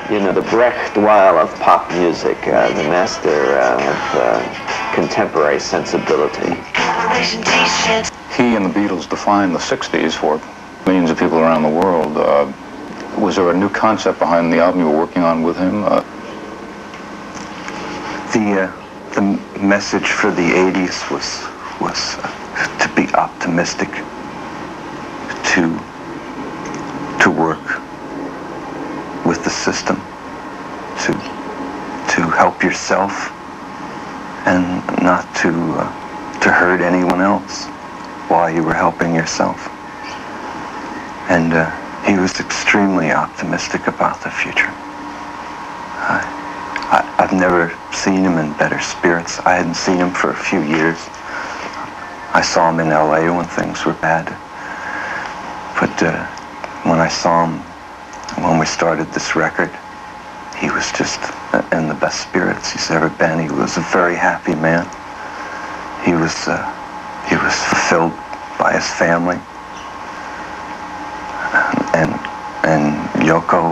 you know, the Brecht Weil of pop music, the master of contemporary sensibility. He and the Beatles defined the 60s for millions of people around the world. Was there a new concept behind the album you were working on with him? The message for the 80s was to be optimistic, to work with the system, to help yourself, and not to hurt anyone else while you were helping yourself. And he was extremely optimistic about the future. I've never seen him in better spirits. I hadn't seen him for a few years. I saw him in LA when things were bad. But when I saw him, when we started this record, he was just in the best spirits he's ever been. He was a very happy man. He was fulfilled by his family. And Yoko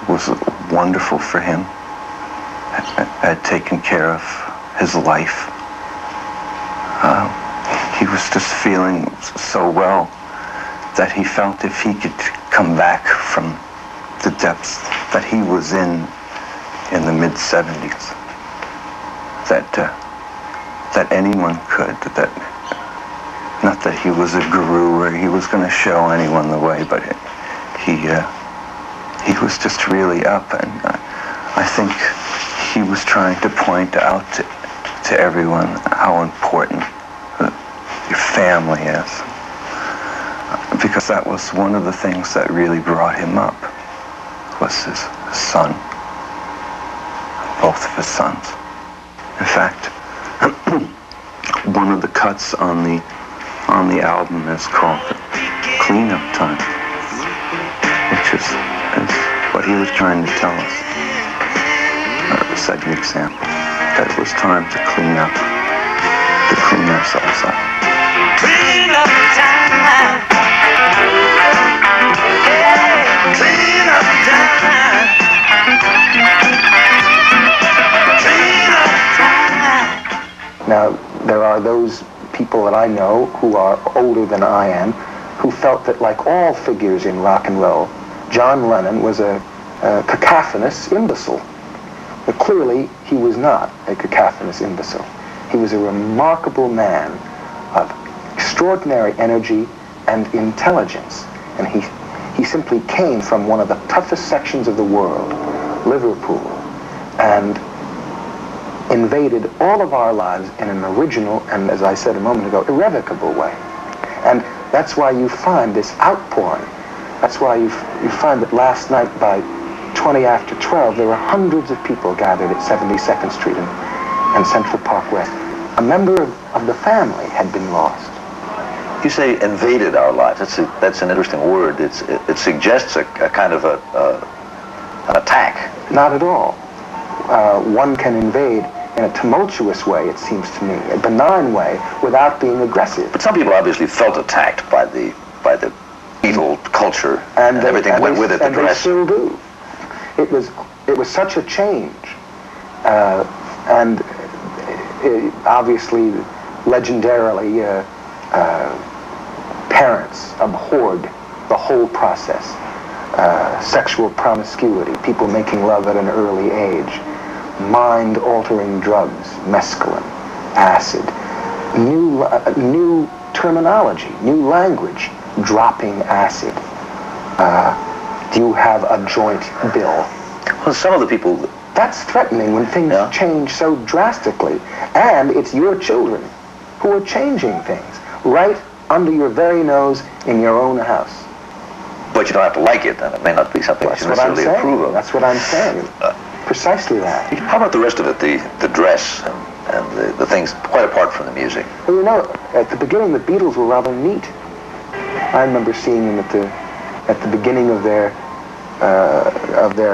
was wonderful for him. Had taken care of his life. He was just feeling so well that he felt if he could come back from the depths that he was in the mid-70s, that anyone could, that not that he was a guru or he was going to show anyone the way, but he was just really up, and I think he was trying to point out to everyone how important your family is, because that was one of the things that really brought him up, was his son, both of his sons. In fact, one of the cuts on the album is called Cleanup Time, which is what he was trying to tell us. The second example, that it was time to clean ourselves up. Clean up time. Yeah, clean up time. Clean up time. Now, there are those people that I know who are older than I am, who felt that, like all figures in rock and roll, John Lennon was a cacophonous imbecile. But clearly, he was not a cacophonous imbecile. He was a remarkable man of extraordinary energy and intelligence. And he simply came from one of the toughest sections of the world, Liverpool, and invaded all of our lives in an original and, as I said a moment ago, irrevocable way. And that's why you find this outpouring. That's why you find that last night by 20 after 12, there were hundreds of people gathered at 72nd Street and Central Park West. A member of the family had been lost. You say invaded our lives. That's an interesting word. It suggests a kind of an attack. Not at all. One can invade in a tumultuous way, it seems to me, a benign way, without being aggressive. But some people obviously felt attacked by the Beatle culture and everything that went with it. And they still do. It was such a change, and obviously, legendarily, parents abhorred the whole process. Sexual promiscuity, people making love at an early age, mind-altering drugs, mescaline, acid, new terminology, new language, dropping acid. Do you have a joint bill? Well, some of the people... That's threatening when things change so drastically. And it's your children who are changing things right under your very nose in your own house. But you don't have to like it, and it may not be something that you necessarily approve of. That's what I'm saying. Precisely that. How about the rest of it, the dress and the things quite apart from the music? Well, you know, at the beginning, the Beatles were rather neat. I remember seeing them at the beginning of their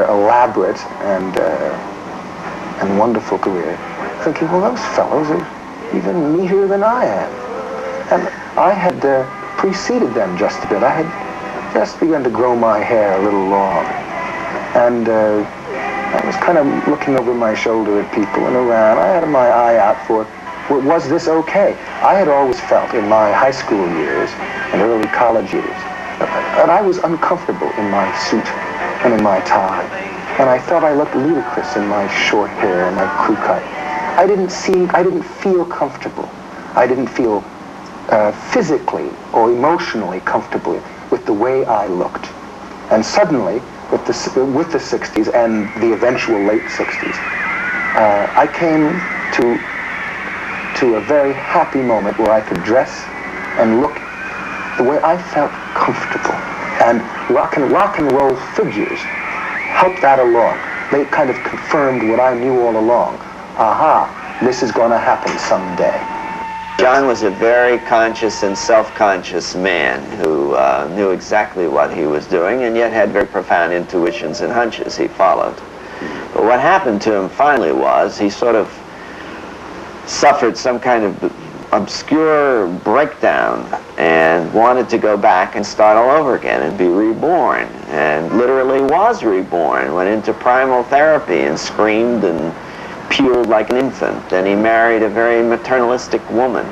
elaborate and wonderful career, thinking, well, those fellows are even neater than I am. And I had preceded them just a bit. I had just begun to grow my hair a little long. And I was kind of looking over my shoulder at people and around. I had my eye out for, was this okay? I had always felt in my high school years and early college years that I was uncomfortable in my suit and in my tie. And I thought I looked ludicrous in my short hair and my crew cut. I didn't feel comfortable. I didn't feel physically or emotionally comfortable with the way I looked. And suddenly, with the 60s and the eventual late 60s, I came to a very happy moment where I could dress and look the way I felt comfortable. And rock and roll figures helped that along. They kind of confirmed what I knew all along. Aha, this is going to happen someday. John was a very conscious and self-conscious man who knew exactly what he was doing and yet had very profound intuitions and hunches he followed. But what happened to him finally was he sort of suffered some kind of obscure breakdown and wanted to go back and start all over again and be reborn, and literally was reborn, went into primal therapy and screamed and puled like an infant. Then he married a very maternalistic woman.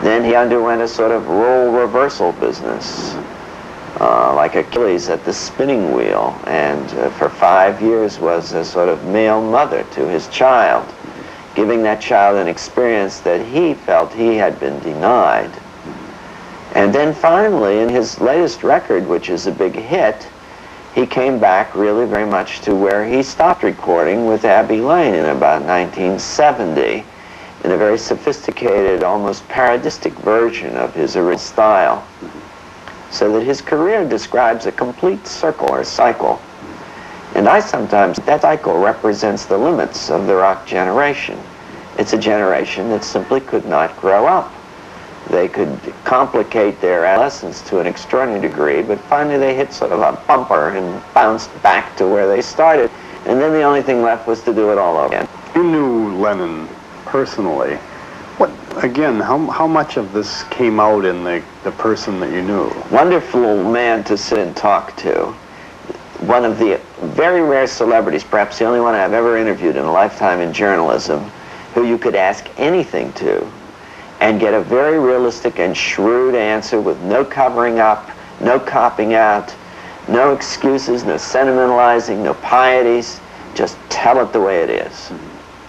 Then he underwent a sort of role reversal business, like Achilles at the spinning wheel, and for 5 years was a sort of male mother to his child, giving that child an experience that he felt he had been denied. And then finally, in his latest record, which is a big hit, he came back really very much to where he stopped recording with Abbey Lane in about 1970, in a very sophisticated, almost parodistic version of his original style. So that his career describes a complete circle or cycle. And I sometimes, that cycle represents the limits of the rock generation. It's a generation that simply could not grow up. They could complicate their adolescence to an extraordinary degree, but finally they hit sort of a bumper and bounced back to where they started. And then the only thing left was to do it all over again. You knew Lennon personally. How much of this came out in the person that you knew? Wonderful man to sit and talk to. One of the very rare celebrities, perhaps the only one I've ever interviewed in a lifetime in journalism, who you could ask anything to and get a very realistic and shrewd answer with no covering up, no copping out, no excuses, no sentimentalizing, no pieties. Just tell it the way it is.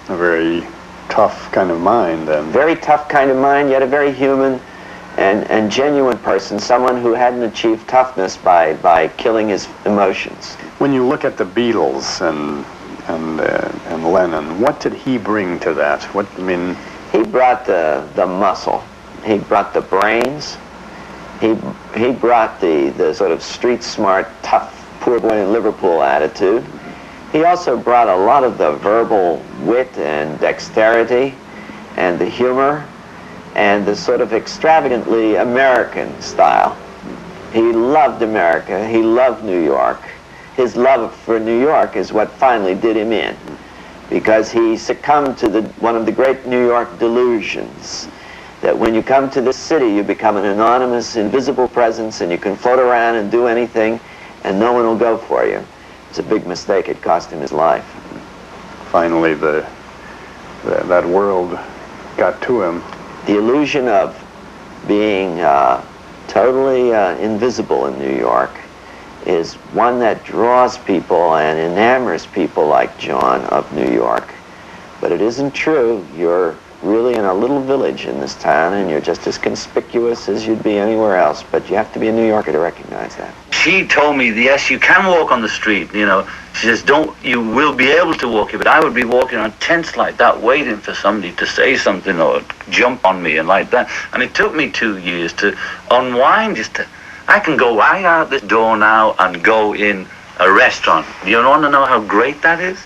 A very tough kind of mind, then. Very tough kind of mind, yet a very human and genuine person, someone who hadn't achieved toughness by killing his emotions. When you look at the Beatles and Lennon, what did he bring to that? He brought the muscle. He brought the brains. He brought the sort of street smart, tough, poor boy in Liverpool attitude. He also brought a lot of the verbal wit and dexterity and the humor and the sort of extravagantly American style. He loved America. He loved New York. His love for New York is what finally did him in, because he succumbed to one of the great New York delusions, that when you come to this city, you become an anonymous, invisible presence, and you can float around and do anything, and no one will go for you. It's a big mistake. It cost him his life. Finally, that world got to him. The illusion of being totally invisible in New York is one that draws people and enamors people like John of New York. But it isn't true. You're really in a little village in this town, and you're just as conspicuous as you'd be anywhere else, but you have to be a New Yorker to recognize that. She told me, yes, you can walk on the street, you know. She says, you will be able to walk here, but I would be walking on tents like that, waiting for somebody to say something or jump on me and like that. And it took me 2 years to unwind, I can go right out this door now and go in a restaurant. You want to know how great that is?